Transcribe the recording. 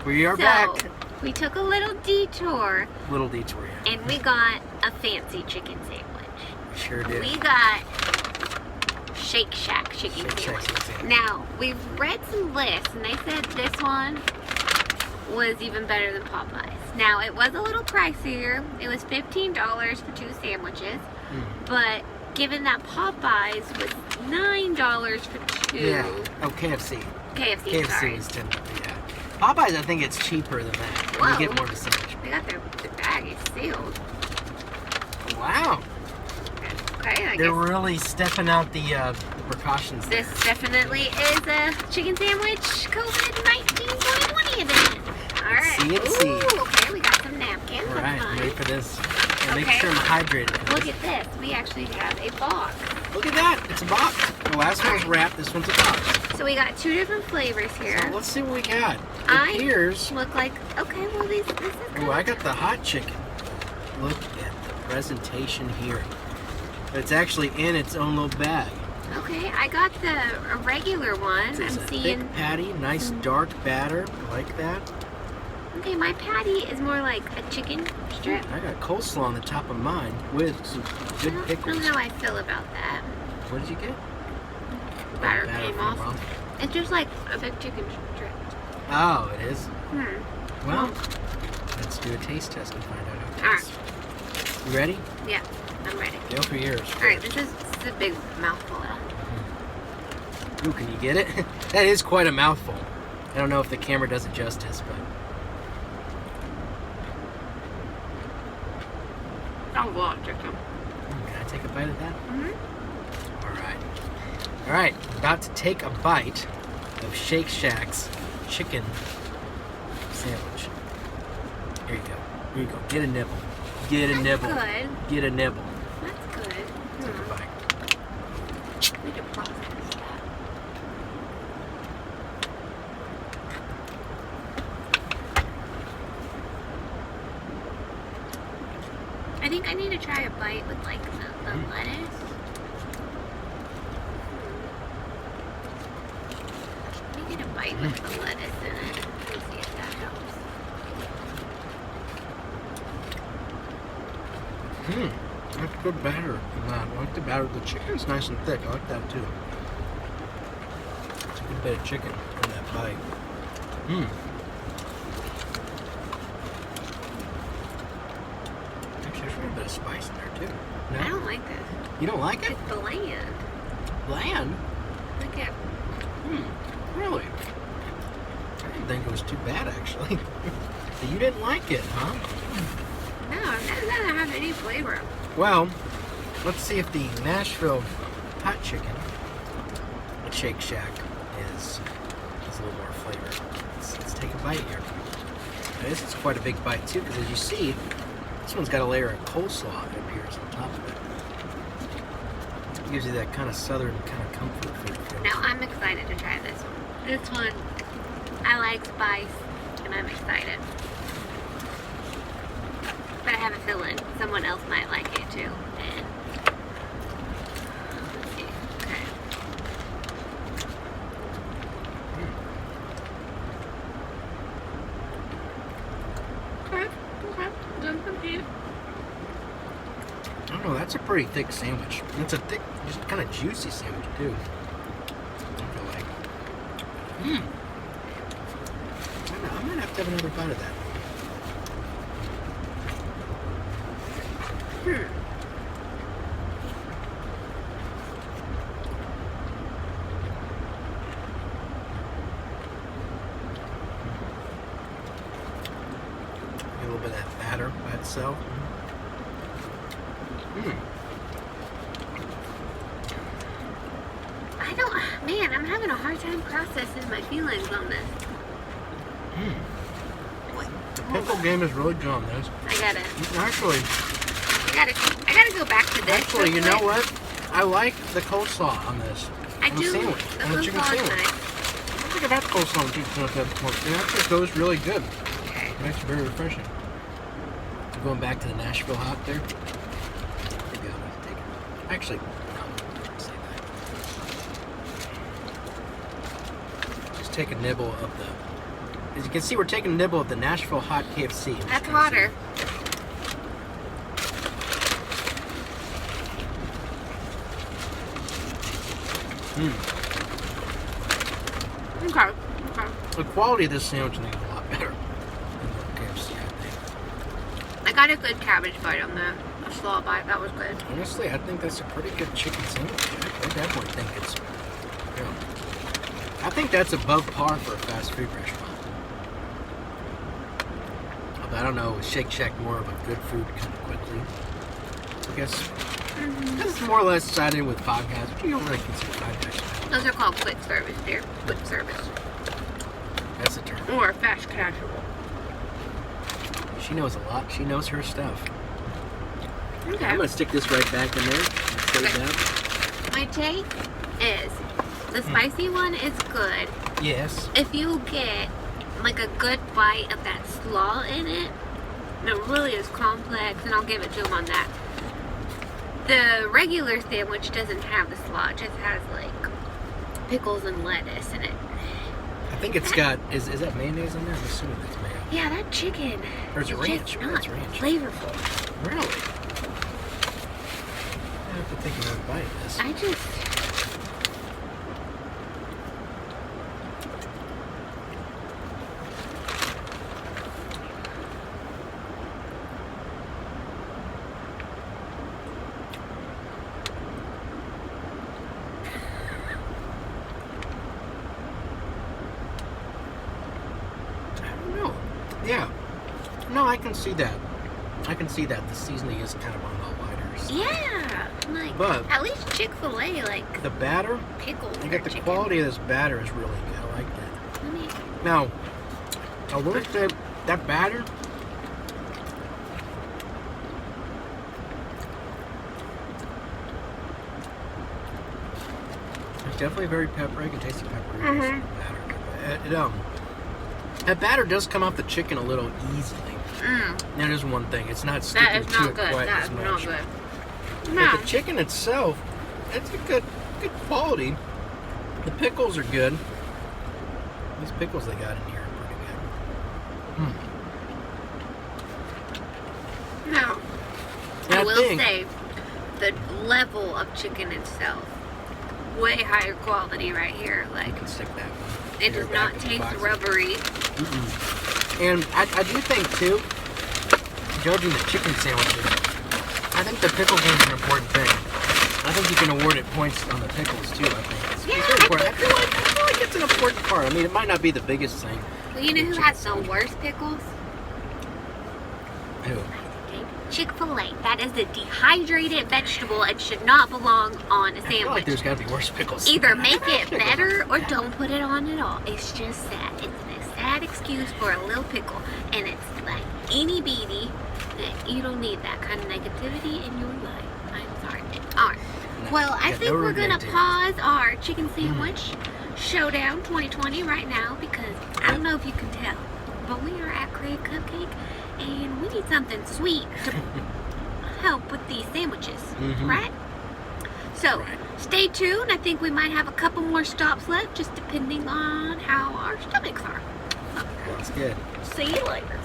We are back. We took a little detour. Little detour, yeah. And we got a fancy chicken sandwich. We sure did. We got Shake Shack chicken sandwich. Now, we've read some lists, and they said this one was even better than Popeyes. Now, it was a little pricier. It was $15 for 2 sandwiches. But given that Popeyes was $9 for 2. Yeah. Oh, KFC. KFC, sorry. was $10. Yeah. Popeyes, I think it's cheaper than that. Whoa. You get more of a sandwich. They got their baggies sealed. Wow. Okay, I They're guess really stepping out the precautions there. this definitely is a chicken sandwich COVID-19 2020 edition. All right. See. Ooh, okay, we got some napkins. All right, That's ready fine. for this. And make Okay. sure I'm hydrated. for Look this. at this. We actually have a box. Look at that. It's a box. The last one was wrapped. This one's a box. So we got 2 different flavors here. So let's see what we got. I It appears. look like, okay, well, this is Oh, I got the hot chicken. Look at the presentation here. It's actually in its own little bag. Okay, I got the regular one. It's a I'm seeing. thick patty, nice dark batter. I like that. Okay, my patty is more like a chicken strip. I got coleslaw on the top of mine with some good I pickles. don't know how I feel about that. What did you get? Batter Batter came came off. off. It's just like a big chicken strip. Oh, it is? Well, Well, let's do a taste test and find out how it Alright. tastes. You ready? yeah, I'm ready. Go for yours. Alright, this is a big mouthful. Ooh, can you get it? That is quite a mouthful. I don't know if the camera does it justice, but... That's a lot of chicken. Can I take a bite of that? Mm-hmm. All right, about to take a bite of Shake Shack's chicken sandwich. Here you go. Here you go. Get a nibble. Get a That's nibble. good. Get a nibble. That's good. Take a bite. We can process that. I think I need to try a bite with like the lettuce. Let me get a bite with the lettuce in it. Let me see if that helps. That's good batter. I like the batter. The chicken's nice and thick. I like that too. It's a good bit of chicken in that bite. Actually, there's a little bit of spice in there too. No? I don't like this. You don't like it? It's bland. Bland? Look at. Really? I didn't think it was too bad actually. You didn't like it, huh? No, it doesn't have any flavor. Well, let's see if the Nashville hot chicken at Shake Shack is a little more flavor. Let's take a bite here. Now, this is quite a big bite too, because as you see, this one's got a layer of coleslaw that appears on top of it. It gives you that kind of southern kind of comfort food feel. Now I'm excited to try this one. This one, I like spice, and I'm excited. But I have a feeling someone else might like it too. And let's see. Okay. Okay. Doesn't compete. I don't know, that's a pretty thick sandwich. It's a thick, just kind of juicy sandwich too. I feel like. I might have to have another bite of that. A little bit of that batter by itself. Man, I'm having a hard time processing my feelings on this. The pickle game is really good on this. I gotta go back to this. Actually, you know what? I like the coleslaw on this. I on the do. sandwich. The On the chicken coleslaw is sandwich. nice. I don't think I've had coleslaw on chicken sandwich before. It actually goes really good. Okay. It makes it very refreshing. Going back to the Nashville hot there. Maybe I'll have to take it. Actually, no. Say that. Just take a nibble of the as you can see, we're taking a nibble of the Nashville hot KFC. That's hotter. Okay. The quality of this sandwich I think is a lot better than the KFC, I think. I got a good cabbage bite on the slaw bite. That was good. Honestly, I think that's a pretty good chicken sandwich. I definitely think it's, I think that's above par for a fast food restaurant. Although I don't know, is Shake Shack more of a good food kind of quickly? I guess it's more or less sided with Five Guys, but you don't really consider Five Guys. Those are called quick service, dear. Quick service. That's the term. Or fast casual. She knows a lot. She knows her stuff. Okay. I'm gonna stick this right back in there. Save that. My take is the spicy one is good. Yes. If you get like a good bite of that slaw in it, it really is complex, and I'll give it to them on that. The regular sandwich doesn't have the slaw; it just has like pickles and lettuce in it. I think it's got is that mayonnaise in there? I'm assuming that's mayo. Yeah, that chicken. Or it's ranch. Just not flavorful. Really? I have to take another bite of this. I just. Yeah. No, I can see that. I can see that. The seasoning is kind of on the lighter side. Yeah. Like, But at least Chick-fil-A, like, the batter, pickles. I got the quality of this batter is really good. I like that. Let me... Now, I will say that batter, it's definitely very peppery. I can taste the peppery. That batter does come off the chicken a little easily. That is one thing. It's not sticking to it quite as much. That is not good. But the chicken itself, it's a good quality. The pickles are good. These pickles they got in here are pretty good. Now, I will say, the level of chicken itself, way higher quality right here. Like, You can stick that one. It does not taste rubbery. And I do think, too, judging the chicken sandwiches, I think the pickle game is an important thing. I think you can award it points on the pickles, too, I think. It's very important. I feel like it's an important part. I mean, it might not be the biggest thing. Well, you know who has the worst pickles? Who? Chick-fil-A. That is a dehydrated vegetable and should not belong on a sandwich. I feel like there's got to be worse pickles. Either make it better or don't put it on at all. It's just sad. It's a sad excuse for a little pickle. And it's like itty bitty. You don't need that kind of negativity in your life. I'm sorry. Alright. Well, I think we're going to pause our chicken sandwich showdown 2020 right now because I don't know if you can tell, but we are at Crave Cupcake and we need something sweet to help with these sandwiches, right? So, stay tuned. I think we might have a couple more stops left, just depending on how our stomachs are. That's good. See you later.